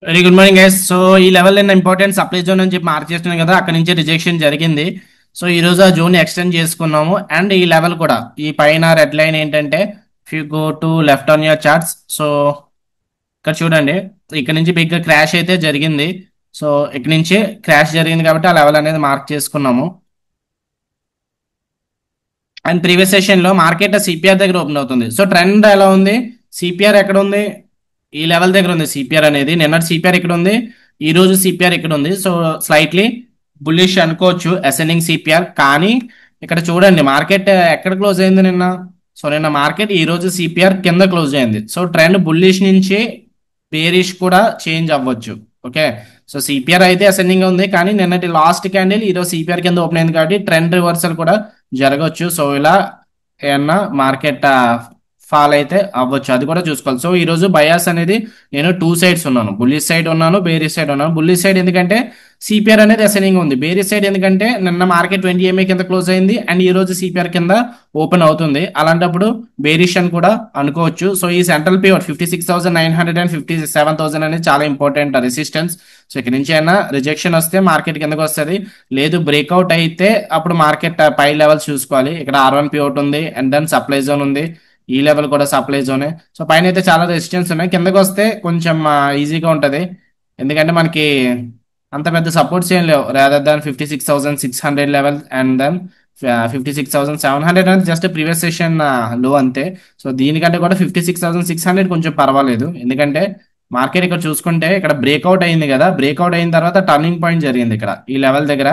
Very good morning guys. So ఈ level నేను important supply zone అని చెప్పి మార్క్ చేస్తున్నాను కదా, అక్కడ నుంచి రిజెక్షన్ జరిగింది. సో ఈ రోజు ఆ జోన్ ఎక్స్టెండ్ చేసుకున్నాము. అండ్ ఈ లెవెల్ కూడా ఈ పైన రెడ్ లైన్ ఏంటంటే, if you go to left on your charts, so ఇక్కడ చూడండి, ఇక్కడ నుంచి బిగ్ క్రాష్ అయితే జరిగింది. సో ఇక్కడ నుంచి క్రాష్ జరిగింది కాబట్టి ఆ లెవెల్ అనేది మార్క్ చేసుకున్నాము. అండ్ ప్రీవియస్ సెషన్ లో మార్కెట్ సిపిఆర్ దగ్గర ఓపెన్ అవుతుంది. సో ట్రెండ్ ఎలా ఉంది? సిపిఆర్ ఎక్కడ ఉంది? ఈ లెవెల్ దగ్గర ఉంది. సిపిఆర్ అనేది నిన్నటి సిపిఆర్ ఇక్కడ ఉంది, ఈ రోజు సిపిఆర్ ఇక్కడ ఉంది. సో స్లైట్లీ బుల్లిష్ అనుకోవచ్చు అసెండింగ్ సిపిఆర్. కానీ ఇక్కడ చూడండి, మార్కెట్ ఎక్కడ క్లోజ్ అయింది నిన్న? సో నిన్న మార్కెట్ ఈ రోజు సిపిఆర్ కింద క్లోజ్ అయింది. సో ట్రెండ్ బుల్లిష్ నుంచి బేరిష్ కూడా చేంజ్ అవ్వచ్చు. ఓకే, సో సిపిఆర్ అయితే అసెండింగ్ ఉంది, కానీ నిన్నటి లాస్ట్ క్యాండిల్ ఈరోజు సిపిఆర్ కింద ఓపెన్ అయింది కాబట్టి ట్రెండ్ రివర్సల్ కూడా జరగవచ్చు. సో ఇలా ఏమన్నా మార్కెట్ ఫాల్ అయితే అవ్వచ్చు, అది కూడా చూసుకోవాలి. సో ఈ రోజు బయాస్ అనేది నేను టూ సైడ్స్ ఉన్నాను, బుల్లిష్ సైడ్ ఉన్నాను, బేరిష్ సైడ్ ఉన్నాను. బుల్లిష్ సైడ్ ఎందుకంటే సిపిఆర్ అనేది అసెండింగ్ ఉంది. బేరిష్ సైడ్ ఎందుకంటే నిన్న మార్కెట్ 20 MA కింద క్లోజ్ అయింది అండ్ ఈ రోజు సిపిఆర్ కింద ఓపెన్ అవుతుంది. అలాంటప్పుడు బేరిష్ అని కూడా అనుకోవచ్చు. సో ఈ సెంట్రల్ పివట్ 56,900 అండ్ 57,000 అనేది చాలా ఇంపార్టెంట్ రెసిస్టెన్స్. సో ఇక్కడ నుంచి అయినా రిజెక్షన్ వస్తే మార్కెట్ కిందకి వస్తుంది, లేదు బ్రేక్అవుట్ అయితే అప్పుడు మార్కెట్ పై లెవెల్స్ చూసుకోవాలి. ఇక్కడ R1 పివట్ ఉంది అండ్ దెన్ సప్లై జోన్ ఉంది, ఈ లెవెల్ కూడా సప్లై జోనే. సో పైన అయితే చాలా రెసిస్టెన్స్ ఉన్నాయి, కిందకి వస్తే కొంచెం ఈజీగా ఉంటుంది. ఎందుకంటే మనకి అంత పెద్ద సపోర్ట్స్ ఏం లేవు, rather than 56,600 level and then 56,700 అనేది జస్ట్ ప్రీవియస్ సెషన్ లో అంతే. సో దీనికంటే కూడా 56,600 కొంచెం పర్వాలేదు. ఎందుకంటే మార్కెట్ ఇక్కడ చూసుకుంటే ఇక్కడ బ్రేక్అవుట్ అయింది కదా, బ్రేక్అవుట్ అయిన తర్వాత టర్నింగ్ పాయింట్ జరిగింది ఇక్కడ ఈ లెవెల్ దగ్గర.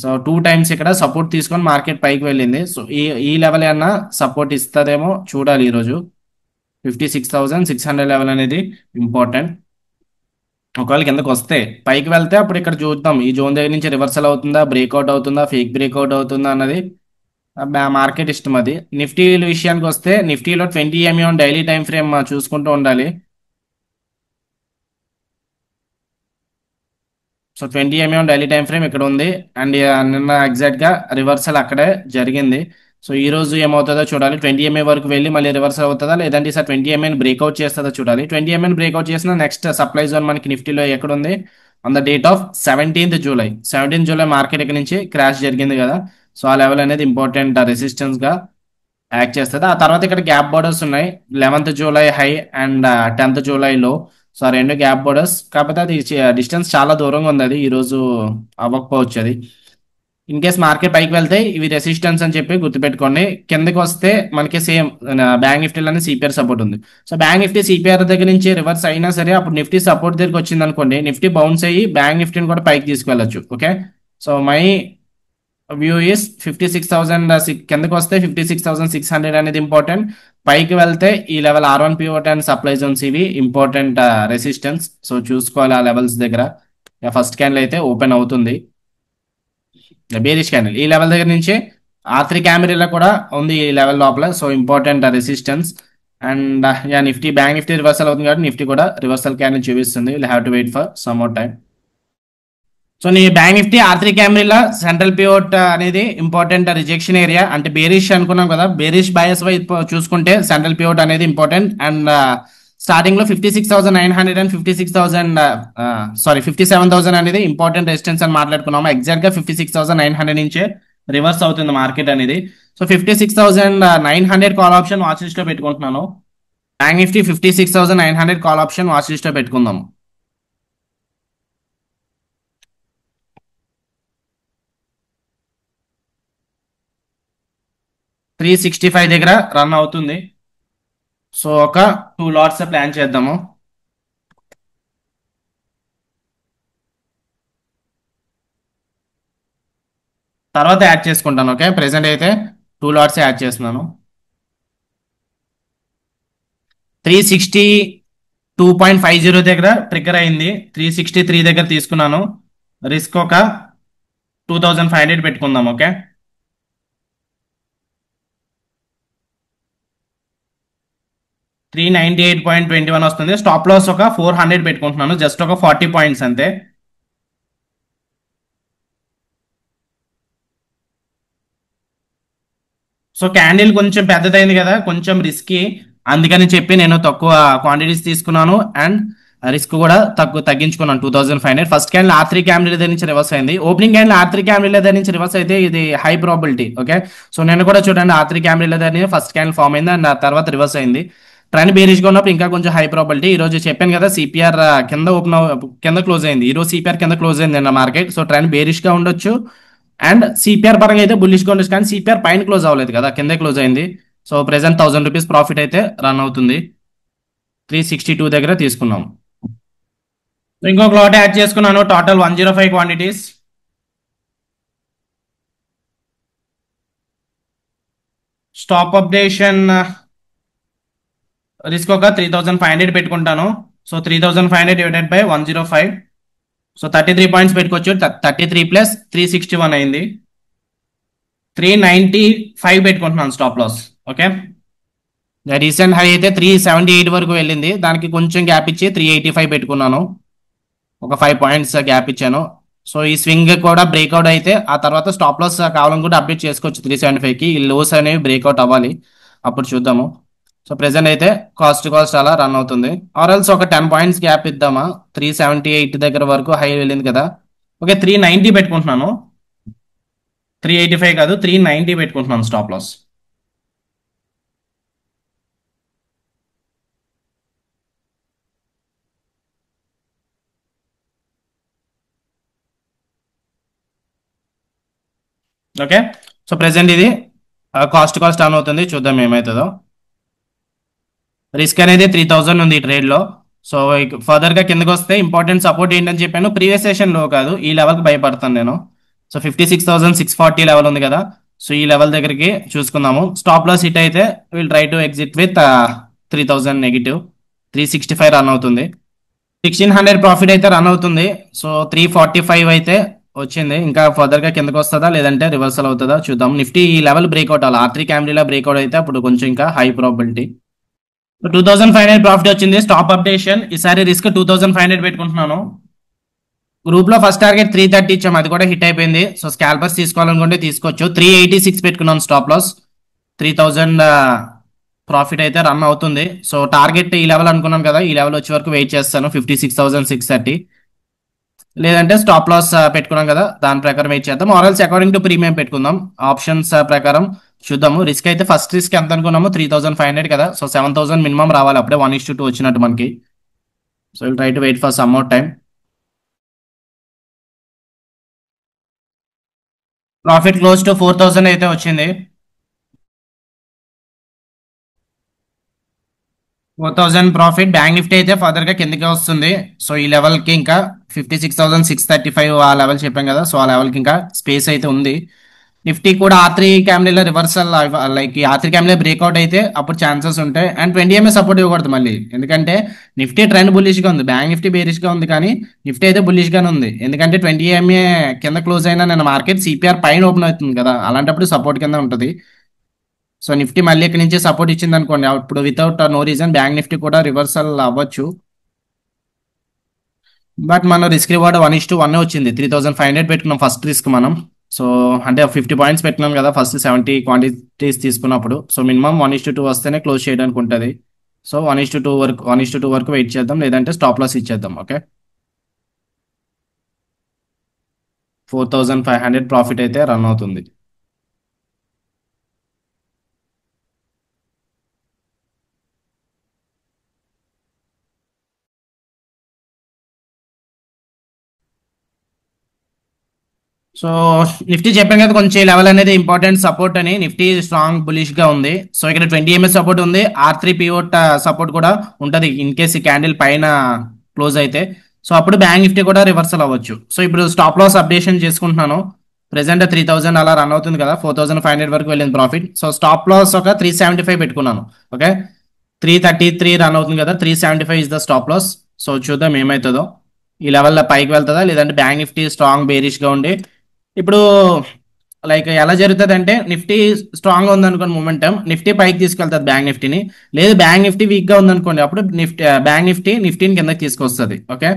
సో టూ టైమ్స్ ఇక్కడ సపోర్ట్ తీసుకొని మార్కెట్ పైకి వెళ్ళింది. సో ఈ లెవెల్ ఏమన్నా సపోర్ట్ ఇస్తుందేమో చూడాలి. ఈరోజు 56,600 లెవెల్ అనేది ఇంపార్టెంట్. ఒకవేళ కిందకు వస్తే పైకి వెళ్తే అప్పుడు ఇక్కడ చూద్దాం, ఈ జోన్ దగ్గర నుంచి రివర్సల్ అవుతుందా, బ్రేక్అవుట్ అవుతుందా, ఫేక్ బ్రేక్అవుట్ అవుతుందా అన్నది మార్కెట్ ఇష్టం. అది నిఫ్టీ విషయానికి వస్తే నిఫ్టీలో 20 MA డైలీ టైం ఫ్రేమ్ చూసుకుంటూ ఉండాలి. So 20 MA daily time frame ఇక్కడ ఉంది అండ్ నిన్న ఎగ్జాక్ట్ గా రివర్సల్ అక్కడే జరిగింది. సో ఈ రోజు ఏమవుతుందో చూడాలి. 20 MA వరకు వెళ్ళి మళ్ళీ రివర్సల్ అవుతుందా, లేదంటే సార్ 20 MA బ్రేక్అవుట్ చేస్తుందో చూడాలి. 20 MA బ్రేక్అవుట్ చేసిన నెక్స్ట్ సప్లై జోన్ మనకి నిఫ్టీలో ఎక్కడ ఉంది? On the date of 17th July. 17th July market ఇక్కడ నుంచి క్రాష్ జరిగింది కదా, సో ఆ లెవెల్ అనేది ఇంపార్టెంట్ రెసిస్టెన్స్ గా యాక్ట్ చేస్తుంది. ఆ తర్వాత ఇక్కడ గ్యాప్ బోర్డర్స్ ఉన్నాయి, 11th July high and 10th July లో. సో ఆ రెండు గ్యాప్ బోర్డర్స్, కాకపోతే అది డిస్టెన్స్ చాలా దూరంగా ఉంది, అది ఈ రోజు అవ్వకపోవచ్చు. అది ఇన్ కేస్ మార్కెట్ పైకి వెళ్తే ఇవి రెసిస్టెన్స్ అని చెప్పి గుర్తుపెట్టుకోండి. కిందకి వస్తే మనకి సేమ్ బ్యాంక్ నిఫ్టీలోనే సిపిఆర్ సపోర్ట్ ఉంది. సో బ్యాంక్ నిఫ్టీ సిపిఆర్ దగ్గర నుంచి రివర్స్ అయినా సరే అప్పుడు నిఫ్టీ సపోర్ట్ దగ్గరికి వచ్చింది అనుకోండి, నిఫ్టీ బౌన్స్ అయ్యి బ్యాంక్ నిఫ్టీని కూడా పైకి తీసుకెళ్ళచ్చు. Okay, so my view is 56,000 కిందకి వస్తే 56,600 అనేది ఇంపార్టెంట్. పైకి వెళ్తే ఈ level R1 pivot and supply zones ఇవి ఇంపార్టెంట్ రెసిస్టెన్స్. సో చూసుకోవాలి ఆ లెవెల్స్ దగ్గర. ఫస్ట్ క్యాండిల్ అయితే ఓపెన్ అవుతుంది, బేరిష్ క్యాండిల్ ఈ లెవెల్ దగ్గర నుంచి R3 క్యామెరా కూడా ఉంది ఈ లెవెల్ లోపల. So important resistance. And yeah Nifty bank Nifty reversal అవుతుంది కాబట్టి నిఫ్టీ కూడా రివర్సల్ క్యాండిల్ చూపిస్తుంది. Will have to wait for some more time. So నీ bank Nifty R3 camarilla central pivot అనేది ఇంపార్టెంట్ రిజెక్షన్ ఏరియా, అంటే bearish అనుకున్నాం కదా, bearish bias వైపు చూసుకుంటే సెంట్రల్ పివట్ అనేది ఇంపార్టెంట్. అండ్ స్టార్టింగ్ లో 56,900 అండ్ 57,000 అనేది ఇంపార్టెంట్ రెసిస్టెన్స్ అని మాట్లాడుకున్నాము. ఎగ్జాక్ట్ గా 56,900 నుంచే రివర్స్ అవుతుంది మార్కెట్ అనేది. So 56,900 call option watch list లో పెట్టుకుంటున్నాను. Bank Nifty 56,900 call option watch list లో పెట్టుకుందాం. 365 దగ్గర రన్ అవుతుంది. సో ఒక 2 లాట్స్ ప్లాన్ చేద్దాము. తర్వాత యాడ్ చేసుకుంటాను. ఓకే, ప్రెసెంట్ అయితే 2 లాట్స్ యాడ్ చేస్తున్నాను. 362.50 దగ్గర ట్రిగ్గర్ అయింది, 363 దగ్గర తీసుకున్నాను. రిస్క్ ఒక 2,500 పెట్టుకుందాం. ఓకే, 398.21 వస్తుంది. స్టాప్ లాస్ ఒక 400 పెట్టుకుంటున్నాను, జస్ట్ ఒక 40 పాయింట్స్ అంతే. సో క్యాండిల్ కొంచెం పెద్దదైంది కదా, కొంచెం రిస్కీ, అందుకని చెప్పి నేను తక్కువ క్వాంటిటీస్ తీసుకున్నాను. అండ్ రిస్క్ కూడా తగ్గించుకున్నాను 2500. ఫస్ట్ క్యాండిల్ R3 క్యాండిల్ దగ్గర నుంచి రివర్స్ అయింది. ఓపెనింగ్ క్యాండిల్ R3 క్యాండిల్ దగ్గర నుంచి రివర్స్ అయితే ఇది హై ప్రాబిలిటీ. ఓకే, సో నేను కూడా చూడండి R3 క్యాండిల్ దగ్గర ఫస్ట్ క్యాండిల్ ఫామ్ అయింది అండ్ ఆ తర్వాత రివర్స్ అయింది. ట్రెండ్ బేరిష్ గా ఉన్నప్పుడు ఇంకా కొంచెం హై ప్రాబిలిటీ. ఈ రోజు చెప్పాను కదా సిపిఆర్ కింద క్లోజ్ అయింది. ఈ రోజు సిపిఆర్ కింద క్లోజ్ అయింది నిన్న మార్కెట్. సో ట్రెండ్ బేరిష్ గా ఉండొచ్చు అండ్ సిపిఆర్ పరంగా అయితే బుల్లిష్ గా ఉండొచ్చు, కానీ సిపిఆర్ పైన క్లోజ్ అవ్వలేదు కదా, కిందే క్లోజ్ అయింది. సో ప్రెసెంట్ ₹1000 ప్రాఫిట్ అయితే రన్ అవుతుంది. 362 దగ్గర తీసుకున్నాం. సో ఇంకొక లాట్ యాడ్ చేసుకున్నాను. Total 105 quantities. Stop updation risk ఒక 3500 పెట్టుకుంటాను. So 3500 divided by 105. So 33 points పెట్టుకోవచ్చు. 33 ప్లస్ 361 అయింది. 395 పెట్టుకుంటున్నాను stop loss. Okay, recent high అయితే 378 వరకు వెళ్ళింది. దానికి కొంచెం గ్యాప్ ఇచ్చి 385 పెట్టుకున్నాను. ఒక 5 పాయింట్స్ గ్యాప్ ఇచ్చాను. సో ఈ స్వింగ్ కూడా బ్రేక్అవుట్ అయితే ఆ తర్వాత స్టాప్ లాస్ కావాలని కూడా అప్డేట్ చేసుకోవచ్చు. 375కి ఈ లోస్ అనేవి బ్రేక్అవుట్ అవ్వాలి, అప్పుడు చూద్దాము. సో ప్రెసెంట్ అయితే కాస్ట్ అలా రన్ అవుతుంది. ఆర్ఎల్స్ ఒక 10 పాయింట్స్ గ్యాప్ ఇద్దామా. 378 దగ్గర వరకు హై వెళ్ళింది కదా. ఓకే, 390 పెట్టుకుంటున్నాను. 385 కాదు, 390 పెట్టుకుంటున్నాను stop loss. Okay, so present ఇది కాస్ట్ రన్ అవుతుంది. చూద్దాం ఏమవుతుందో. రిస్క్ అనేది 3000 ఉంది ఈ ట్రేడ్ లో. సో ఫర్దర్ గా కిందకి వస్తే ఇంపార్టెంట్ సపోర్ట్ ఏంటని చెప్పాను, ప్రీవియస్ సెషన్ లో కాదు, ఈ లెవెల్ కి భయపడతాను నేను. సో 56,640 లెవెల్ ఉంది కదా, సో ఈ లెవెల్ దగ్గరికి చూసుకుందాము. స్టాప్ లాస్ హిట్ అయితే will try to exit with 3000 negative. 365 run అవుతుంది. 1600 ప్రాఫిట్ అయితే రన్ అవుతుంది. సో 345 అయితే వచ్చింది. ఇంకా ఫర్దర్ గా కిందకి వస్తుందా లేదంటే రివర్సల్ అవుతుందా చూద్దాం. నిఫ్టీ ఈ లెవెల్ బ్రేక్అవుట్ అవ్వాలి. R3 క్యాండిల్ బ్రేక్అవుట్ అయితే అప్పుడు కొంచెం ఇంకా హై ప్రాబిలిటీ. 2500 ప్రాఫిట్ వచ్చింది. స్టాప్ అప్డేషన్ ఈసారి రిస్క్ 2500 పెట్టుకుంటున్నాను. గ్రూప్ లో ఫస్ట్ టార్గెట్ 330 ఇచ్చాం, అది కూడా హిట్ అయిపోయింది. సో స్కాల్పర్స్ తీసుకోవాలనుకుంటే తీసుకోవచ్చు. 386 పెట్టుకున్నాను స్టాప్ లాస్. 3000 ప్రాఫిట్ అయితే రన్ అవుతుంది. సో టార్గెట్ ఈ లెవెల్ అనుకున్నాం కదా, ఈ లెవెల్ వచ్చే వరకు వెయిట్ చేస్తాను. 56,630 లేదంటే స్టాప్ లాస్ పెట్టుకున్నాం కదా, దాని ప్రకారం వెయిట్ చేద్దాం. ఆర్ఎల్స్ అకార్డింగ్ టు ప్రీమియం పెట్టుకుందాం. ఆప్షన్స్ ప్రకారం చూద్దాము. రిస్క్ అయితే ఫస్ట్ రిస్క్ ఎంత అనుకున్నాము, 3500 కదా. సో 7000 మినిమం రావాలి, అప్పుడే 1:2 వచ్చినట్టు మనకి. So will try to wait for some more time. Profit close to 4000 అయితే వచ్చింది. 4000 ప్రాఫిట్. బ్యాంక్ నిఫ్టీ అయితే ఫర్దర్ గా కిందకి వస్తుంది. సో ఈ లెవెల్ కి ఇంకా 56,635 ఆ లెవెల్ చెప్పాం కదా, సో ఆ లెవెల్ కి ఇంకా స్పేస్ అయితే ఉంది. నిఫ్టీ కూడా R3 candle reversal, like R3 candle breakout అయితే అప్పుడు ఛాన్సెస్ ఉంటాయి. అండ్ 20 MA సపోర్ట్ ఇవ్వకూడదు మళ్ళీ, ఎందుకంటే నిఫ్టీ ట్రెండ్ బుల్లిష్ గా ఉంది, బ్యాంక్ నిఫ్టీ బేరిష్ గా ఉంది, కానీ నిఫ్టీ అయితే బుల్లిష్ గానే ఉంది. ఎందుకంటే 20 MA కింద క్లోజ్ అయినా నేను మార్కెట్ సిపిఆర్ పైన ఓపెన్ అవుతుంది కదా, అలాంటప్పుడు సపోర్ట్ కింద ఉంటుంది. సో నిఫ్టీ మళ్ళీ ఇక్కడ నుంచి సపోర్ట్ ఇచ్చింది అనుకోండి, అప్పుడు without no reason bank Nifty కూడా రివర్సల్ అవ్వచ్చు. బట్ మన రిస్క్ రివార్డ్ 1:1 వచ్చింది. 3500 పెట్టుకున్నాం ఫస్ట్ రిస్క్ మనం. సో అంటే 50 పాయింట్స్ పెట్టినాం కదా ఫస్ట్ 70 క్వాంటిటీస్ తీసుకున్నప్పుడు. సో మినిమం 1:2 వస్తేనే క్లోజ్ చేయడానికి ఉంటుంది. సో 1:2 వరకు వెయిట్ చేద్దాం, లేదంటే స్టాప్ లాస్ ఇచ్చేద్దాం. ఓకే, 4500 ప్రాఫిట్ అయితే రన్ అవుతుంది. సో నిఫ్టీ చెప్పాం కదా, కొంచెం లెవెల్ అనేది ఇంపార్టెంట్ సపోర్ట్ అని. నిఫ్టీ స్ట్రాంగ్ బులిష్ గా ఉంది. సో ఇక్కడ 20 MA సపోర్ట్ ఉంది, R3 పివోట్ సపోర్ట్ కూడా ఉంటది ఇన్ కేస్ ఈ క్యాండిల్ పైన క్లోజ్ అయితే. సో అప్పుడు బ్యాంక్ నిఫ్టీ కూడా రివర్సల్ అవ్వచ్చు. సో ఇప్పుడు స్టాప్ లాస్ అప్డేషన్ చేసుకుంటున్నాను. ప్రెసెంట్ 3000 అలా రన్ అవుతుంది కదా, 4500 వరకు వెళ్ళింది ప్రాఫిట్. సో స్టాప్ లాస్ ఒక 375 పెట్టుకున్నాను. ఓకే, 333 రన్ అవుతుంది కదా, 375 is the stop loss. So చూద్దాం ఏమవుతుందో, ఈ లెవెల్లో పైకి వెళ్తుందా లేదంటే బ్యాంక్ నిఫ్టీ స్ట్రాంగ్ బేరిష్ గా ఉండి. ఇప్పుడు లైక్ ఎలా జరుగుతుంది అంటే, నిఫ్టీ స్ట్రాంగ్ గా ఉందనుకోండి మొమెంటం, నిఫ్టీ పైకి తీసుకెళ్తుంది బ్యాంక్ నిఫ్టీని. లేదు బ్యాంక్ నిఫ్టీ వీక్ గా ఉందనుకోండి, అప్పుడు బ్యాంక్ నిఫ్టీని కిందకి తీసుకొస్తుంది. ఓకే,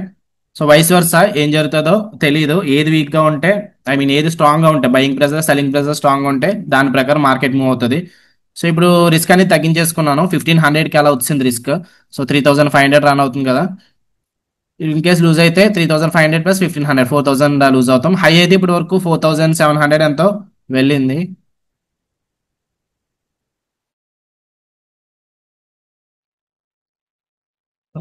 సో వైస్ వర్సా ఏం జరుగుతుందో తెలియదు. ఏది వీక్ గా ఉంటే, ఐ మీన్ ఏది స్ట్రాంగ్ గా ఉంటే, buying pressure selling pressure strong గా ఉంటే దాని ప్రకారం మార్కెట్ మూవ్ అవుతుంది. సో ఇప్పుడు రిస్క్ అనేది తగ్గించేసుకున్నాను. 1500కి అలా వచ్చింది రిస్క్. సో 3500 రన్ అవుతుంది కదా. ఇన్ కేస్ లూజ్ అయితే 3500 ప్లస్ 1500 4000 లూజ్ అవుతాం. హై అయితే ఇప్పుడు వరకు 4700 ఎంతో వెళ్ళింది.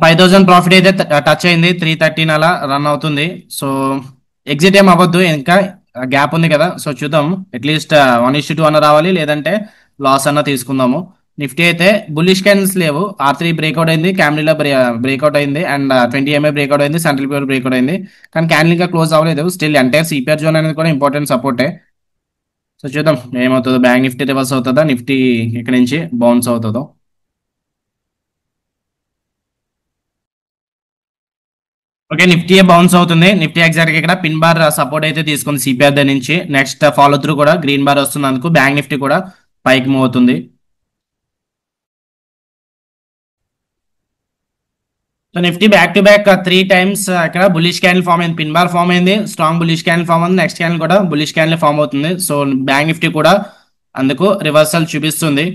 5000 ప్రాఫిట్ అయితే టచ్ అయింది. 313 అలా రన్ అవుతుంది. సో ఎగ్జిట్ ఏం అవ్వద్దు, ఇంకా గ్యాప్ ఉంది కదా. సో చూద్దాం, అట్లీస్ట్ 1:2 అన్న రావాలి, లేదంటే లాస్ అన్న తీసుకుందాము. నిఫ్టీ అయితే బుల్లిష్ క్యాండిల్స్ లేవు. R3 బ్రేక్అవుట్ అయింది, క్యామ్లీలో బ్రేక్అవుట్ అయింది, అండ్ 20 MA బ్రేక్అవుట్ అయింది, సెంట్రల్ ప్యూర్ బ్రేక్అవుట్ అయింది. కానీ క్యాండిల్ ఇంకా క్లోజ్ అవ్వలేదు. స్టిల్ ఎంటైర్ సిపిఆర్ జోన్ అనేది కూడా ఇంపార్టెంట్ సపోర్టే. సో చూద్దాం ఏమవుతుందో. బ్యాంక్ నిఫ్టీ రివర్స్ అవుతుందా, నిఫ్టీ ఇక్కడ నుంచి బౌన్స్ అవుతుందో. ఓకే, నిఫ్టీ బౌన్స్ అవుతుంది. నిఫ్టీ ఎగ్జాక్ట్ ఇక్కడ పిన్ బార్ సపోర్ట్ అయితే తీసుకుంది సిపిఆర్ దగ్గర నుంచి. నెక్స్ట్ ఫాలో త్రూ కూడా గ్రీన్ బార్ వస్తుంది, అందుకు బ్యాంక్ నిఫ్టీ కూడా పైకి మూవ్ అవుతుంది. So Nifty back to back 3 times ఇక్కడ బులిష్ క్యాండిల్ ఫామ్ అయింది, పిన్ బార్ ఫామ్ అయింది, స్ట్రాంగ్ బులిష్ క్యాండిల్ ఫామ్ అయింది. నెక్స్ట్ క్యాండిల్ కూడా బులిష్ క్యాండిల్ ఫామ్ అవుతుంది. సో బ్యాంక్ నిఫ్టీ కూడా అందుకు రివర్సల్ చూపిస్తుంది.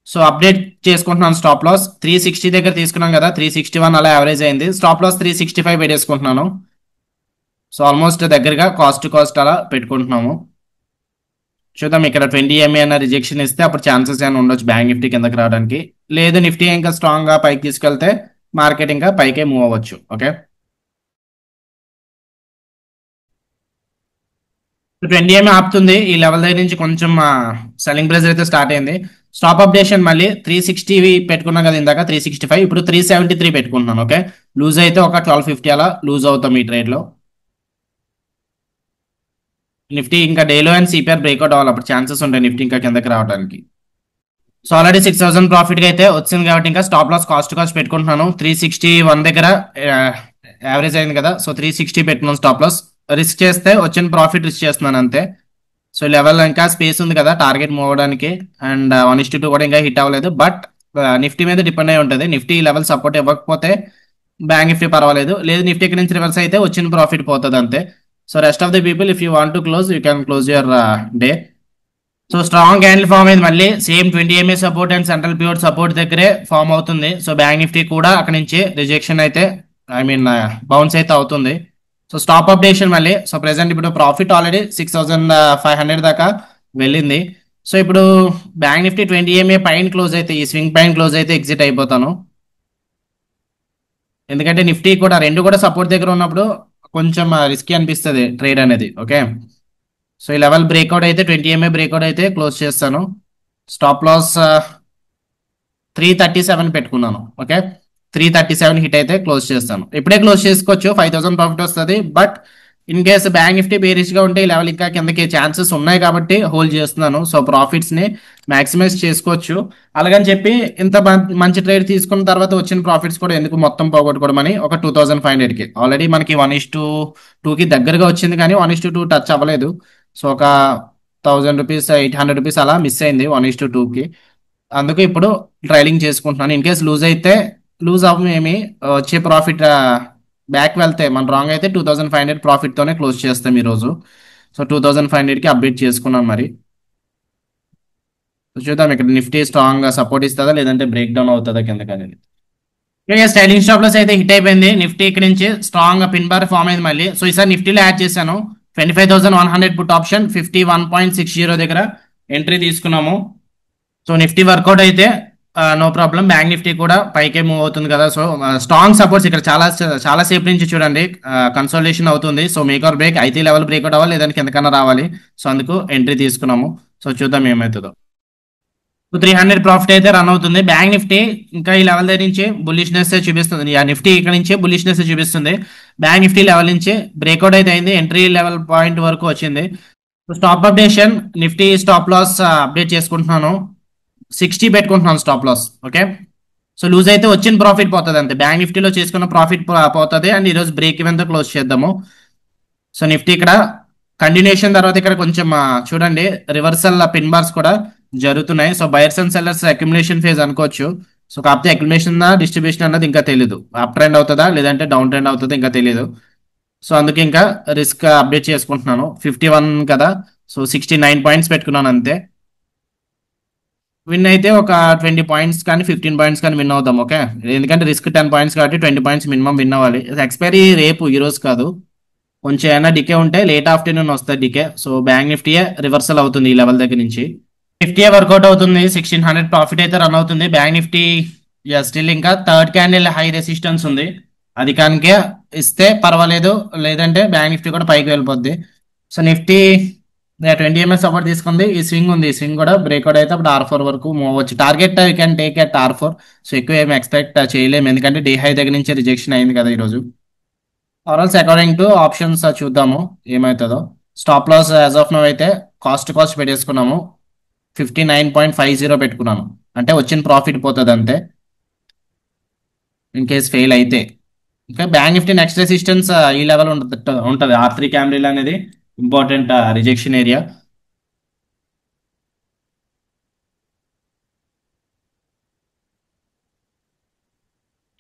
సో అప్డేట్ చేసుకుంటున్నాను. స్టాప్ లాస్ 360 దగ్గర తీసుకున్నాం కదా, 361 అలా యావరేజ్ అయింది. స్టాప్ లాస్ 365 పెట్టేసుకుంటున్నాను. సో ఆల్మోస్ట్ దగ్గరగా కాస్ట్ టు కాస్ట్ అలా పెట్టుకుంటున్నాము. చూద్దాం, ఇక్కడ 20 MA అన్న రిజెక్షన్ ఇస్తే అప్పుడు ఛాన్సెస్ ఏమైనా ఉండొచ్చు బ్యాంక్ నిఫ్టీ కిందకి రావడానికి. లేదు నిఫ్టీ ఇంకా స్ట్రాంగ్ గా పైకి తీసుకెళ్తే మార్కెట్ ఇంకా పైకే మూవ్ అవ్వచ్చు. ఓకే, 20 MA ఆపుతుంది. ఈ లెవెల్ దగ్గర నుంచి కొంచెం సెల్లింగ్ ప్రెజర్ అయితే స్టార్ట్ అయింది. స్టాప్ అప్డేషన్ మళ్ళీ 360 పెట్టుకున్నాం కదా ఇందాక, 365, ఇప్పుడు 373 పెట్టుకుంటున్నాను. ఓకే, లూజ్ అయితే ఒక 1250 అలా లూజ్ అవుతాం ఈ ట్రేడ్ లో. నిఫ్టీ ఇంకా డేలో అండ్ సిపిఆర్ బ్రేక్అవుట్ అవ్వాలి, అప్పుడు ఛాన్సెస్ ఉంటాయి నిఫ్టీ ఇంకా కిందకి రావడానికి. సో ఆల్రెడీ 6000 ప్రాఫిట్ అయితే వచ్చింది కాబట్టి ఇంకా స్టాప్ లాస్ కాస్ట్ కాస్ట్ పెట్టుకుంటున్నాను. 361 దగ్గర యావరేజ్ అయింది కదా, సో 360 పెట్టుకున్నాను స్టాప్ లాస్. రిస్క్ చేస్తే వచ్చిన ప్రాఫిట్ రిస్క్ చేస్తున్నాను అంతే. సో లెవెల్ ఇంకా స్పేస్ ఉంది కదా టార్గెట్ మూవ్ అవడానికి, అండ్ 1:2 కూడా ఇంకా హిట్ అవ్వలేదు. బట్ నిఫ్టీ మీద డిపెండ్ అయి ఉంటుంది. నిఫ్టీ లెవెల్ సపోర్ట్ ఇవ్వకపోతే బ్యాంక్ నిఫ్టీ పర్వాలేదు, లేదు నిఫ్టీ ఇక్కడ నుంచి రివర్స్ అయితే వచ్చిన ప్రాఫిట్ పోతుంది అంతే. So rest of the people, if you want to close you can close your day. So strong candle form అయింది మళ్ళీ, same 20 MA support and central pure support దగ్గరే ఫామ్ అవుతుంది. సో బ్యాంక్ నిఫ్టీ కూడా అక్కడ నుంచి rejection అయితే, I mean bounce అయితే అవుతుంది. సో స్టాప్ అప్డేషన్ మళ్ళీ. సో ప్రెసెంట్ ఇప్పుడు ప్రాఫిట్ ఆల్రెడీ 6500 దాకా వెళ్ళింది. సో ఇప్పుడు బ్యాంక్ నిఫ్టీ 20 MA పైన క్లోజ్ అయితే, ఈ స్వింగ్ పైన క్లోజ్ అయితే ఎగ్జిట్ అయిపోతాను. ఎందుకంటే నిఫ్టీ కూడా రెండు కూడా సపోర్ట్ దగ్గర ఉన్నప్పుడు కొంచెం రిస్కీ అనిపిస్తుంది ట్రేడ్ అనేది. ఓకే, సో ఈ లెవెల్ బ్రేక్అవుట్ అయితే 20 MA బ్రేక్అవుట్ అయితే క్లోజ్ చేస్తాను. స్టాప్ లాస్ 337 పెట్టుకున్నాను. ఓకే, 337 హిట్ అయితే క్లోజ్ చేస్తాను. ఇప్పుడే క్లోజ్ చేసుకోవచ్చు, 5000 ప్రాఫిట్ వస్తుంది. But in case bank Nifty bearish గా ఉంటే ఈ లెవెల్ ఇంకా కిందకి ఛాన్సెస్ ఉన్నాయి కాబట్టి హోల్డ్ చేస్తున్నాను. సో ప్రాఫిట్స్ ని మాక్సిమైజ్ చేసుకోవచ్చు. అలాగని చెప్పి ఇంత మంచి ట్రేడ్ తీసుకున్న తర్వాత వచ్చిన ప్రాఫిట్స్ కూడా ఎందుకు మొత్తం పోగొట్టుకోవడం అని ఒక 2500కి ఆల్రెడీ మనకి 1:2కి దగ్గరగా వచ్చింది, కానీ 1:2 టచ్ అవ్వలేదు. సో ఒక 1000 రూపీస్ 800 రూపీస్ అలా మిస్ అయింది 1:2కి. అందుకు ఇప్పుడు ట్రైలింగ్ చేసుకుంటున్నాను. ఇన్ కేస్ లూజ్ అయితే లూజ్ అవ్వమేమి, వచ్చే ప్రాఫిట్ బ్యాక్ వెళ్తే మన రాంగ్ అయితే 2500 ప్రాఫిట్ తోనే క్లోజ్ చేస్తాం ఈరోజు. సో 2500కి అప్డేట్ చేసుకున్నాను మరి. సో చూద్దాం ఇక్కడ నిఫ్టీ స్ట్రాంగ్ గా సపోర్ట్ ఇస్తుందా, లేదంటే బ్రేక్ డౌన్ అవుతుందా కిందకి అనేది. స్టైలింగ్ స్టాప్ లాస్ అయితే హిట్ అయిపోయింది. నిఫ్టీ ఇక్కడ నుంచి స్ట్రాంగ్ గా పిన్ బార్ ఫామ్ అయింది మళ్ళీ. సో ఈసారి నిఫ్టీలో యాడ్ చేశాను 25,100 పుట్ ఆప్షన్ 51.60 దగ్గర ఎంట్రీ తీసుకున్నాము. సో నిఫ్టీ వర్కౌట్ అయితే నో ప్రాబ్లం, బ్యాంక్ నిఫ్టీ కూడా పైకే మూవ్ అవుతుంది కదా. సో స్ట్రాంగ్ సపోర్ట్స్ ఇక్కడ చాలా చాలా సేపు నుంచి చూడండి కన్సల్టేషన్ అవుతుంది. సో మేక్ ఆర్ బ్రేక్ అయితే లెవెల్ బ్రేక్అవుట్ అవ్వాలి, లేదంటే కిందకన్నా రావాలి. సో అందుకు ఎంట్రీ తీసుకున్నాము. సో చూద్దాం ఏమవుతుందో. సో 300 ప్రాఫిట్ అయితే రన్ అవుతుంది. బ్యాంక్ నిఫ్టీ ఇంకా ఈ లెవెల్ దగ్గర నుంచి బుల్లిష్నెస్ చూపిస్తుంది. నిఫ్టీ ఇక్కడ నుంచి బుల్లిష్నెస్ చూపిస్తుంది. బ్యాంక్ నిఫ్టీ లెవెల్ నుంచి బ్రేక్అవుట్ అయితే అయింది, ఎంట్రీ లెవెల్ పాయింట్ వరకు వచ్చింది. Stop updation Nifty stop loss update చేసుకుంటున్నాను. 60 పెట్టుకుంటున్నాను stop loss. Okay, so lose అయితే వచ్చిన ప్రాఫిట్ పోతుంది అంతే. బ్యాంక్ నిఫ్టీలో చేసుకున్న ప్రాఫిట్ పోతుంది. అండ్ ఈరోజు బ్రేక్ ఈవెన్ తో క్లోజ్ చేద్దాము. సో నిఫ్టీ ఇక్కడ కంటిన్యూషన్ తర్వాత ఇక్కడ కొంచెం చూడండి రివర్సల్ పిన్ బార్స్ కూడా జరుగుతున్నాయి. So buyers and sellers accumulation phase అనుకోవచ్చు. సో కాకపోతే అక్యుములేషన్ డిస్ట్రిబ్యూషన్ అన్నది ఇంకా తెలియదు. అప్ ట్రెండ్ అవుతుందా లేదంటే డౌన్ ట్రెండ్ అవుతుందా ఇంకా తెలియదు. సో అందుకే ఇంకా రిస్క్ అప్డేట్ చేసుకుంటున్నాను. 51 కదా, సో 69 పాయింట్స్ పెట్టుకున్నాను అంతే. విన్ అయితే ఒక 20 పాయింట్స్ కానీ 15 పాయింట్స్ కానీ విన్ అవుతాం. ఓకే, ఎందుకంటే రిస్క్ 10 పాయింట్స్ కాబట్టి 20 పాయింట్స్ మినిమం విన్ అవ్వాలి. ఎక్స్పైరీ రేపు, ఈ రోజు కాదు. కొంచెం ఏమైనా డికే ఉంటే లేట్ ఆఫ్టర్నూన్ వస్తుంది డికే. సో బ్యాంక్ నిఫ్టీయే రివర్సల్ అవుతుంది ఈ లెవెల్ దగ్గర నుంచి. నిఫ్టీయే వర్కౌట్ అవుతుంది, 1600 ప్రాఫిట్ అయితే రన్ అవుతుంది. బ్యాంక్ నిఫ్టీ స్టిల్ ఇంకా థర్డ్ క్యాండిల్ హై రెసిస్టెన్స్ ఉంది, అది కనుక ఇస్తే పర్వాలేదు, లేదంటే బ్యాంక్ నిఫ్టీ కూడా పైకి వెళ్ళిపోద్ది. సో నిఫ్టీ 20 ms సపోర్ట్ తీసుకుంది, ఈ స్వింగ్ ఉంది, ఈ స్వింగ్ కూడా బ్రేక్అవుట్ అయితే అప్పుడు R4 వరకు మూవ్ అవ్వచ్చు. Target you can take at R4. So ఎక్కువ ఏమి ఎక్స్పెక్ట్ చేయలేము, ఎందుకంటే డి హై దగ్గర నుంచి రిజెక్షన్ అయింది కదా ఈరోజు. ఆర్ఎల్స్ అకార్డింగ్ టు ఆప్షన్స్ చూద్దాము ఏమవుతుందో. Stop loss as of now అయితే కాస్ట్ పెట్టేసుకున్నాము, 59.50 పెట్టుకున్నాను. అంటే వచ్చిన ప్రాఫిట్ పోతుంది అంతే, ఇన్ కేస్ ఫెయిల్ అయితే. ఇంకా బ్యాంక్ నిఫ్టీ నెక్స్ట్ రెసిస్టెన్స్ ఈ లెవెల్ ఉంటుంది R3 క్యామ్రిల్ అనేది important rejection area.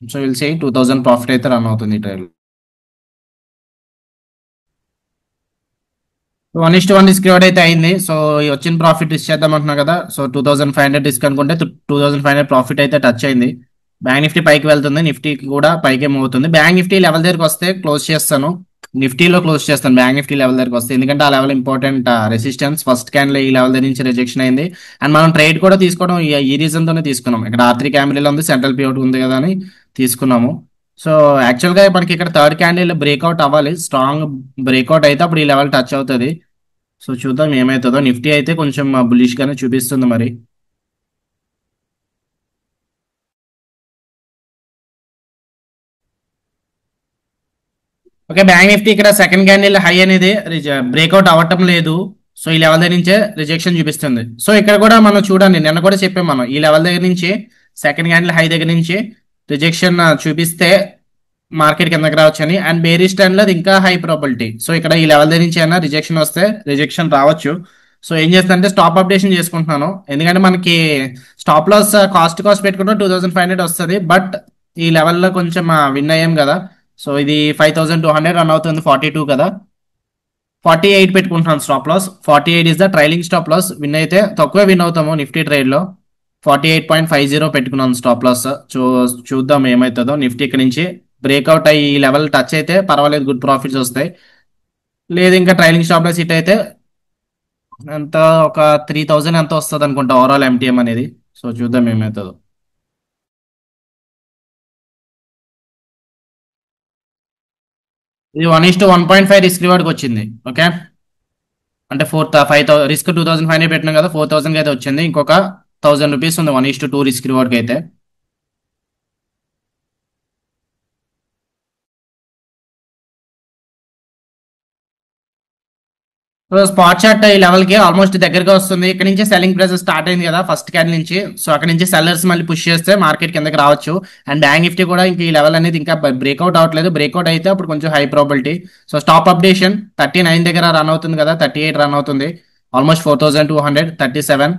So will say 2000 profit అయితే రన్ అవుతుంది ఈ ట్రైల్. 1:1 రిస్క్ రివార్డ్ అయితే అయింది. సో ఈ వచ్చిన ప్రాఫిట్ రిస్క్ చేద్దాం అంటున్నా కదా. సో 2500 రిస్క్ అనుకుంటే 2500 ప్రాఫిట్ అయితే టచ్ అయింది. బ్యాంక్ నిఫ్టీ పైకి వెళ్తుంది, నిఫ్టీ కూడా పైకి మూవ్ అవుతుంది. బ్యాంక్ నిఫ్టీ లెవెల్ దగ్గరికి వస్తే క్లోజ్ చేస్తాను, నిఫ్టీలో క్లోజ్ చేస్తాను బ్యాంక్ నిఫ్టీ లెవెల్ దగ్గరికి వస్తే, ఎందుకంటే ఆ level important resistance. First candle ఈ లెవెల్ దగ్గర నుంచి రిజెక్షన్ అయింది. అండ్ మనం ట్రేడ్ కూడా తీసుకోవడం ఈ రీజన్ తోనే తీసుకున్నాం. ఇక్కడ R3 క్యామెరాలో ఉంది, సెంట్రల్ పిఅవుట్ ఉంది కదా అని తీసుకున్నాము. సో యాక్చువల్గా మనకి ఇక్కడ థర్డ్ క్యాండిల్ బ్రేక్అవుట్ అవ్వాలి, స్ట్రాంగ్ బ్రేక్అవుట్ అయితే అప్పుడు ఈ లెవెల్ టచ్ అవుతుంది. సో చూద్దాం ఏమవుతుందో. నిఫ్టీ అయితే కొంచెం బులిష్ గానే చూపిస్తుంది మరి. ఓకే, బ్యాంక్ నిఫ్టీ ఇక్కడ సెకండ్ క్యాండిల్ హై అనేది బ్రేక్అవుట్ అవ్వటం లేదు. సో ఈ లెవెల్ దగ్గర నుంచే రిజెక్షన్ చూపిస్తుంది. సో ఇక్కడ కూడా మనం చూడండి, నిన్న కూడా చెప్పాం మనం, ఈ లెవెల్ దగ్గర నుంచి సెకండ్ క్యాండిల్ హై దగ్గర నుంచి రిజెక్షన్ చూపిస్తే మార్కెట్ కిందకి రావచ్చు అని. అండ్ బేరిష్ ట్రెండ్ లో అది ఇంకా హై ప్రాబిలిటీ. సో ఇక్కడ ఈ లెవెల్ దగ్గర నుంచి అయినా రిజెక్షన్ వస్తే రిజెక్షన్ రావచ్చు. సో ఏం చేస్తానంటే స్టాప్ అప్డేషన్ చేసుకుంటున్నాను, ఎందుకంటే మనకి స్టాప్ లాస్ కాస్ట్ పెట్టుకుంటే 2500 వస్తుంది. బట్ ఈ లెవెల్లో కొంచెం విన్ అయ్యాం కదా. సో ఇది 5200 రన్ అవుతుంది, 42 కదా, 48 పెట్టుకుంటున్నాను stop loss. 48 is the trailing stop loss. Win అయితే తక్కువే విన్ అవుతాము నిఫ్టీ ట్రేడ్ లో. 48.50 పెట్టుకున్నాను స్టాప్ లాస్. చూద్దాం ఏమవుతుందో. నిఫ్టీ ఇక్కడ నుంచి బ్రేక్అవుట్ అయ్యి ఈ లెవెల్ టచ్ అయితే పర్వాలేదు, గుడ్ ప్రాఫిట్స్ వస్తాయి. లేదు ఇంకా ట్రైలింగ్ స్టాప్ లాస్ హిట్ అయితే ఎంత ఒక 3000 ఎంత వస్తుంది అనుకుంటా ఓవరాల్ MTM అనేది. సో చూద్దాం ఏమవుతుందో. ఇది 1:1.5 రిస్క్ రివార్డ్కి వచ్చింది. ఓకే, అంటే 5,000 రిస్క్ 2500 పెట్టినాం కదా, 4000 అయితే వచ్చింది. ఇంకొక 1000 రూపీస్ ఉంది 1:2 రిస్క్ రివార్డ్కి అయితే. సో స్పాట్ చార్ట్ ఈ లెవెల్ కి ఆల్మోస్ట్ దగ్గరగా వస్తుంది. ఇక్కడ నుంచి సెల్లింగ్ ప్రెస్ స్టార్ట్ అయింది కదా ఫస్ట్ క్యాండిల్ నుంచి. సో అక్కడ నుంచి సెల్లర్స్ మళ్ళీ పుష్ చేస్తే మార్కెట్ కిందకి రావచ్చు. అండ్ బ్యాంక్ నిఫ్టీ కూడా ఇంక ఈ లెవెల్ అనేది ఇంకా బ్రేక్అవుట్ అవ్వట్లేదు, బ్రేక్అవుట్ అయితే అప్పుడు కొంచెం high probability. So stop updation 39 దగ్గర రన్ అవుతుంది కదా, 38 రన్ అవుతుంది, ఆల్మోస్ట్ 4200, 37.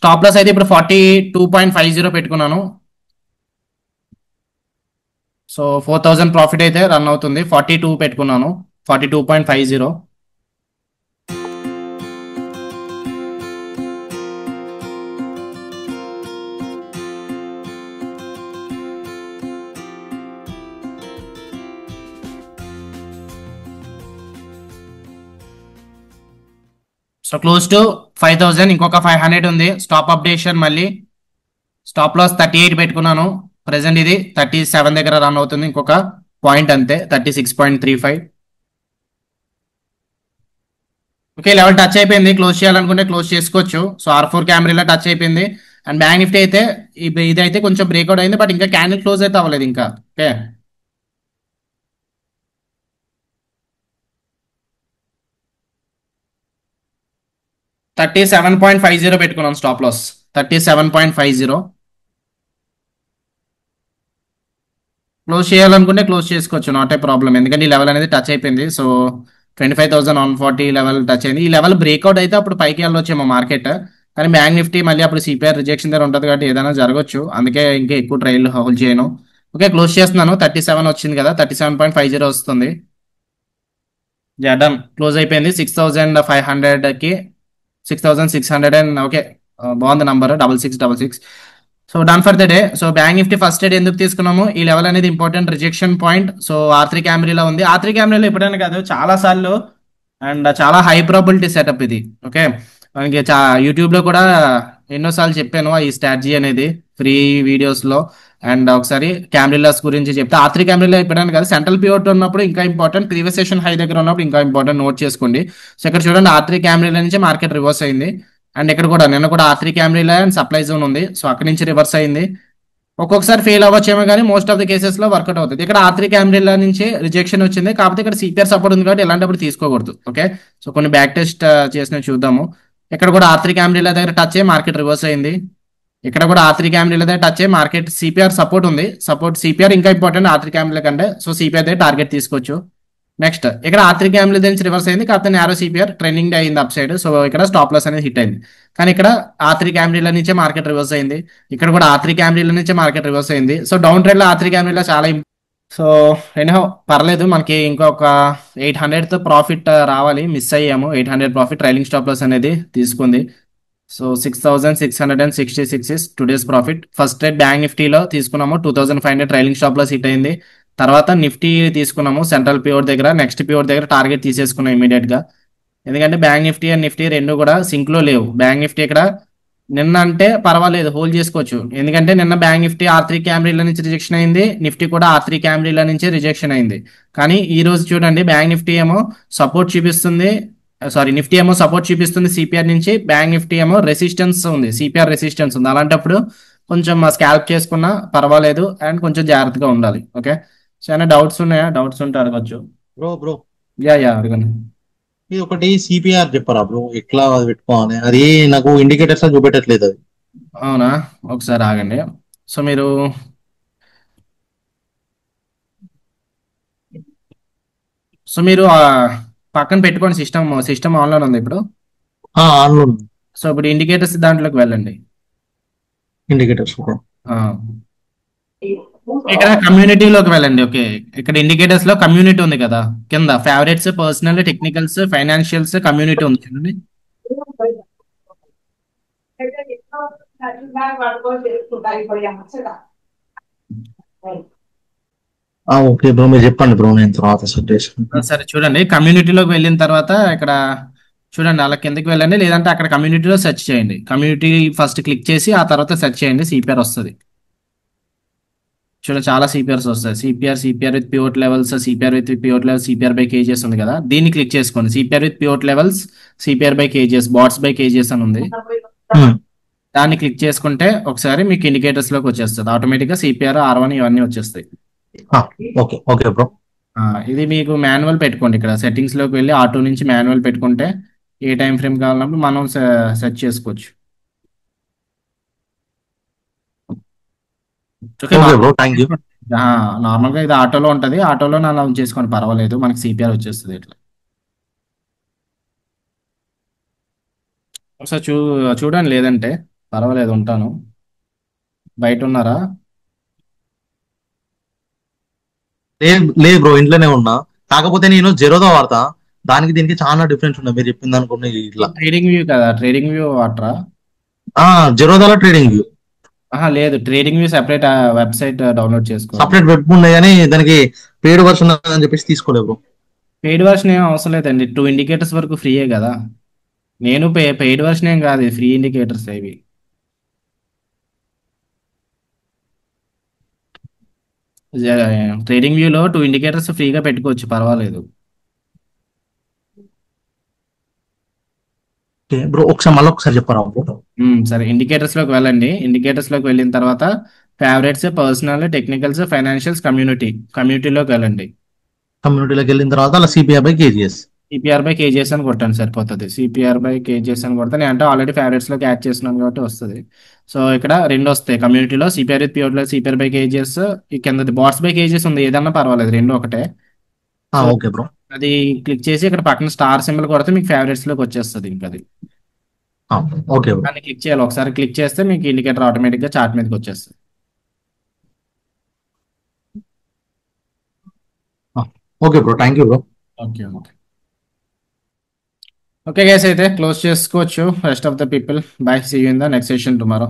స్టాప్ లాస్ అయితే ఇప్పుడు 42.50 పెట్టుకున్నాను. సో 4000 ప్రాఫిట్ అయితే రన్ అవుతుంది, 42 పెట్టుకున్నాను, 42.50. సో క్లోజ్ టు 5000, ఇంకొక 500 ఉంది. స్టాప్ అప్డేషన్ మళ్ళీ స్టాప్ లాస్ 38 పెట్టుకున్నాను. ప్రెసెంట్ ఇది 37 దగ్గర రన్ అవుతుంది, ఇంకొక పాయింట్ అంతే, 36.35. ఓకే, లెవెల్ టచ్ అయిపోయింది, క్లోజ్ చేయాలనుకుంటే క్లోజ్ చేసుకోవచ్చు. సో R4 క్యామెరాలో టచ్ అయిపోయింది. అండ్ బ్యాంక్ నిఫ్టీ అయితే ఇది అయితే కొంచెం బ్రేక్అవుట్ అయింది, బట్ ఇంకా క్యాండిల్ క్లోజ్ అయితే అవ్వలేదు ఇంకా. ఓకే, 37.50 పెట్టుకున్నాను స్టాప్ లాస్, 37.50. క్లోజ్ చేయాలనుకుంటే క్లోజ్ చేసుకోవచ్చు, నాట్ ఏ ప్రాబ్లం, ఎందుకంటే ఈ లెవెల్ అనేది టచ్ అయిపోయింది. సో 25,140 లెవెల్ టచ్ అయింది. ఈ లెవెల్ బ్రేక్అవుట్ అయితే అప్పుడు పైకి వెళ్ళొచ్చేమో మార్కెట్. కానీ బ్యాంక్ నిఫ్టీ మళ్ళీ అప్పుడు CPR రిజెక్షన్ దగ్గర ఉంటుంది కాబట్టి ఏదైనా జరగవచ్చు, అందుకే ఇంకా ఎక్కువ ట్రైల్ హోల్డ్ చేయను. ఓకే, క్లోజ్ చేస్తున్నాను. 37 వచ్చింది కదా, 37.50 వస్తుంది. డన్, క్లోజ్ అయిపోయింది. 6500కి 6600 అండ్ ఓకే, బాగుంది number 6666. So done for the day. So bank Nifty first day ఎందుకు తీసుకున్నాము, ఈ లెవెల్ అనేది ఇంపార్టెంట్ రిజెక్షన్ పాయింట్. సో ఆర్3 క్యామ్రీలో ఉంది. ఆర్3 క్యామ్రీలో ఎప్పుడైనా కాదు, చాలా సార్లు అండ్ చాలా హై ప్రాబిలిటీ సెటప్ ఇది. ఓకే, మనకి యూట్యూబ్లో కూడా ఎన్నోసార్లు చెప్పాను ఈ స్ట్రాటజీ అనేది ఫ్రీ వీడియోస్లో. అండ్ ఒకసారి క్యామ్రిల్లాస్ గురించి చెప్తే, ఆర్3 క్యామ్రిల్లా ఎప్పుడైనా కాదు, సెంట్రల్ పివట్ ఉన్నప్పుడు ఇంకా ఇంపార్టెంట్, ప్రీవియస్ సెషన్ హై దగ్గర ఉన్నప్పుడు ఇంకా ఇంపార్టెంట్, నోట్ చేసుకోండి. సో ఇక్కడ చూడండి, ఆర్3 క్యామ్రిల్లా నుంచి మార్కెట్ రివర్స్ అయింది. అండ్ ఇక్కడ కూడా నిన్న కూడా ఆర్3 క్యామ్రీలా అండ్ సప్లై జోన్ ఉంది. సో అక్కడి నుంచి రివర్స్ అయింది. ఒక్కొక్కసారి ఫెయిల్ అవ్వచ్చేమో కానీ మోస్ట్ ఆఫ్ ద కేసెస్ లో వర్కౌట్ అవుతుంది. ఇక్కడ ఆర్3 క్యామ్రీలా నుంచి రిజెక్షన్ వచ్చింది, కాకపోతే ఇక్కడ సిపిఆర్ సపోర్ట్ ఉంది కాబట్టి ఇలాంటప్పుడు తీసుకోకూడదు. ఓకే, సో కొన్ని బ్యాక్ టెస్ట్ చేసినవి చూద్దాము. ఇక్కడ కూడా ఆర్3 క్యామ్రీలా దగ్గర టచ్ అయ్యి మార్కెట్ రివర్స్ అయింది. ఇక్కడ కూడా ఆర్3 క్యామ్రీలా దగ్గర టచ్ అయ్యి మార్కెట్ సిపిఆర్ సపోర్ట్ ఉంది. సపోర్ట్ సిపిఆర్ ఇంకా ఇంపార్టెంట్ ఆర్3 క్యామ్రీల కంటే. సో సిపిఆర్ దగ్గర టార్గెట్ తీసుకోవచ్చు. నెక్స్ట్ ఇక్కడ ఆర్3 క్యామ్ల నుంచి రివర్స్ అయింది, కాకపోతే నారో సిపిఆర్ ట్రెండింగ్ అయింది అప్ సైడ్. సో ఇక్కడ స్టాప్ లాస్ అనేది హిట్ అయింది. కానీ ఇక్కడ ఆర్3 క్యామ్రీల నుంచే మార్కెట్ రివర్స్ అయింది. ఇక్కడ కూడా ఆర్3 క్యామ్రీల నుంచే మార్కెట్ రివర్స్ అయింది. సో డౌన్ ట్రెండ్ లో ఆర్3 క్యామ్రీలో చాలా సో ఎనీహౌ పర్లేదు, మనకి ఇంకొక 800తో ప్రాఫిట్ రావాలి. మిస్ అయ్యాము 800 ప్రాఫిట్. ట్రైలింగ్ స్టాప్ లాస్ అనేది తీసుకుంది. So 6666 is today's profit. First trade bank నిఫ్టీలో తీసుకున్నాము, 2500 ట్రైలింగ్ స్టాప్ లాస్ హిట్ అయింది. తర్వాత నిఫ్టీ తీసుకున్నాము సెంట్రల్ పివోట్ దగ్గర, నెక్స్ట్ పివోట్ దగ్గర టార్గెట్ తీసేసుకున్నాం ఇమీడియట్ గా. ఎందుకంటే బ్యాంక్ నిఫ్టీ అండ్ నిఫ్టీ రెండు కూడా సింక్ లో లేవు. బ్యాంక్ నిఫ్టీ ఇక్కడ నిన్న అంటే పర్వాలేదు, హోల్డ్ చేసుకోవచ్చు. ఎందుకంటే నిన్న బ్యాంక్ నిఫ్టీ ఆర్3 క్యామ్రీల నుంచి రిజెక్షన్ అయింది, నిఫ్టీ కూడా ఆర్3 క్యామ్రీల నుంచి రిజెక్షన్ అయింది. కానీ ఈ రోజు చూడండి, బ్యాంక్ నిఫ్టీ ఏమో సపోర్ట్ చూపిస్తుంది, సారీ నిఫ్టీ ఏమో సపోర్ట్ చూపిస్తుంది సిపిఆర్ నుంచి, బ్యాంక్ నిఫ్టీ ఏమో రెసిస్టెన్స్ ఉంది, సిపిఆర్ రెసిస్టెన్స్ ఉంది. అలాంటప్పుడు కొంచెం స్కాల్ప్ చేసుకున్నా పర్వాలేదు అండ్ కొంచెం జాగ్రత్తగా ఉండాలి. ఓకే, సో ఏమైనా డౌట్స్ ఉన్నాయా? డౌట్స్ ఉంటే అడగచ్చు. బ్రో బ్రో యా యా అడగండి. ఇది ఒకటి సిపిఆర్ చెప్పరా బ్రో, ఎట్లా అది పెట్టుకోవాలి? అది నాకు ఇండికేటర్స్ చూపెట్టట్లేదు అది. అవునా, ఒకసారి ఆగండి. సో మీరు పక్కన పెట్టుకోండి, సిస్టమ్ ఆన్లైన్ ఉంది ఇప్పుడు. ఆన్లో సో ఇప్పుడు ఇండికేటర్స్ దాంట్లోకి వెళ్ళండి. ఇండికేటర్స్. ఆ, ఇక్కడ కమ్యూనిటీలోకి వెళ్ళండి. ఓకే, ఇక్కడ ఇండికేటర్స్ లో కమ్యూనిటీ ఉంది కదా, కింద favourites, personal, technicals, financials, community ఉంది చూడండి. ఓకే బ్రో, మీరు చెప్పండి బ్రో, నేను తర్వాత సెట్ చేసుకుంటాను. సరే చూడండి, కమ్యూనిటీలోకి వెళ్ళిన తర్వాత ఇక్కడ చూడండి, అలా కిందకి వెళ్ళండి, లేదంటే అక్కడ కమ్యూనిటీలో సెర్చ్ చేయండి. కమ్యూనిటీ ఫస్ట్ క్లిక్ చేసి ఆ తర్వాత సెర్చ్ చేయండి, సిపిఆర్ వస్తుంది. చూడండి, చాలా సిపిఆర్స్ వస్తాయి. CPR with pivot levels, CPR with pivot levels, CPR by KGS ఉంది కదా, దీన్ని క్లిక్ చేసుకోండి. CPR with pivot levels, CPR by KGS, bots by KGS అని ఉంది. దాన్ని క్లిక్ చేసుకుంటే ఒకసారి మీకు ఇండికేటర్స్ లోకి వచ్చేస్తుంది ఆటోమేటిక్ గా, సిపిఆర్, R1 ఇవన్నీ వచ్చేస్తాయి. Okay okay bro. ఇది మీకు మాన్యువల్ పెట్టుకోండి. ఇక్కడ సెట్టింగ్స్ లోకి వెళ్ళి ఆటో నుంచి మాన్యువల్ పెట్టుకుంటే ఏ టైం ఫ్రేమ్ కావాలన్నప్పుడు మనం సెట్ చేసుకోవచ్చు. Okay, okay bro, thank you. Normal గా ఇది ఆటోలో ఉంటది, ఆటోలో అలా చేసుకోండి, పర్వాలేదు, మనకి సిపిఆర్ వచ్చేస్తుంది ఇట్లా. ఒకసారి చూడండి, లేదంటే పర్వాలేదు, ఉంటాను. బయట ఉన్నారా? లేదు లేదు బ్రో, ఇంట్లోనే ఉన్నా. కాకపోతే నేను జెరోదా వాడతా, దానికి దీనికి చాలా డిఫరెన్స్ ఉంది మీరు చెప్పింది అనుకున్న ఇట్లా. ట్రేడింగ్ వ్యూ కదా, ట్రేడింగ్ వ్యూ వాటరా? జెరోదాలో ట్రేడింగ్ వ్యూ లేదు, trading view separate website download చేసుకోవాలి. సపరేట్ పెట్టుకున్నాయి కానీ దానికి పెయిడ్ వర్షన్ అని చెప్పేసి తీసుకోలేదు బ్రో. పెయిడ్ వర్షన్ ఏం అవసరం లేదండి, 2 ఇండికేటర్స్ వరకు ఫ్రీయే కదా. నేను పెయిడ్ వర్షన్ ఏం కాదు, ఫ్రీ ఇండికేటర్స్ ఇవి. ట్రేడింగ్ వ్యూలో 2 ఇండికేటర్స్ ఫ్రీగా పెట్టుకోవచ్చు, పర్వాలేదు. బ్రో ఒకసారి మళ్ళీ ఒకసారి చెప్పరా బ్రో? సరే, ఇండికేటర్స్ లోకి వెళ్ళండి. ఇండికేటర్స్ లోకి వెళ్ళిన తర్వాత ఫేవరెట్స్, పర్సనల్, టెక్నికల్స్, ఫైనాన్షియల్స్, కమ్యూనిటీలోకి వెళ్ళండి. కమ్యూనిటీలోకి వెళ్ళిన తర్వాత అలా CPI by KGs, CPR by KGS అని కొట్టండి, సరిపోతుంది. సిపిఆర్ బై కేజీఎస్ అని కొడితే, నేను అంటే ఆల్రెడీ ఫేవరెట్స్ లోకి యాడ్ చేస్తున్నాను కాబట్టి వస్తుంది. సో ఇక్కడ రెండు వస్తాయి కమ్యూనిటీలో, CPR with pure, CPR by KGs. ఈ కింద బాట్స్ బై కేజీఎస్ ఉంది, ఏదన్నా పర్వాలేదు, రెండు ఒకటే. So okay bro. అది క్లిక్ చేసి ఇక్కడ పక్కన స్టార్ సింబల్ కొడితే మీకు ఫేవరెట్స్ లోకి వచ్చేస్తుంది. ఇంకా అది ఓకే బ్రో. దాన్ని క్లిక్ చేయాలి. ఒకసారి క్లిక్ చేస్తే మీకు ఇండికేటర్ ఆటోమేటిక్ గా చార్ట్ మీదకి వచ్చేస్తుంది. Okay bro, thank you bro. Okay okay. Okay guys, అయితే క్లోజ్ చేసుకోవచ్చు rest of the people. Bye, see you in the next session tomorrow.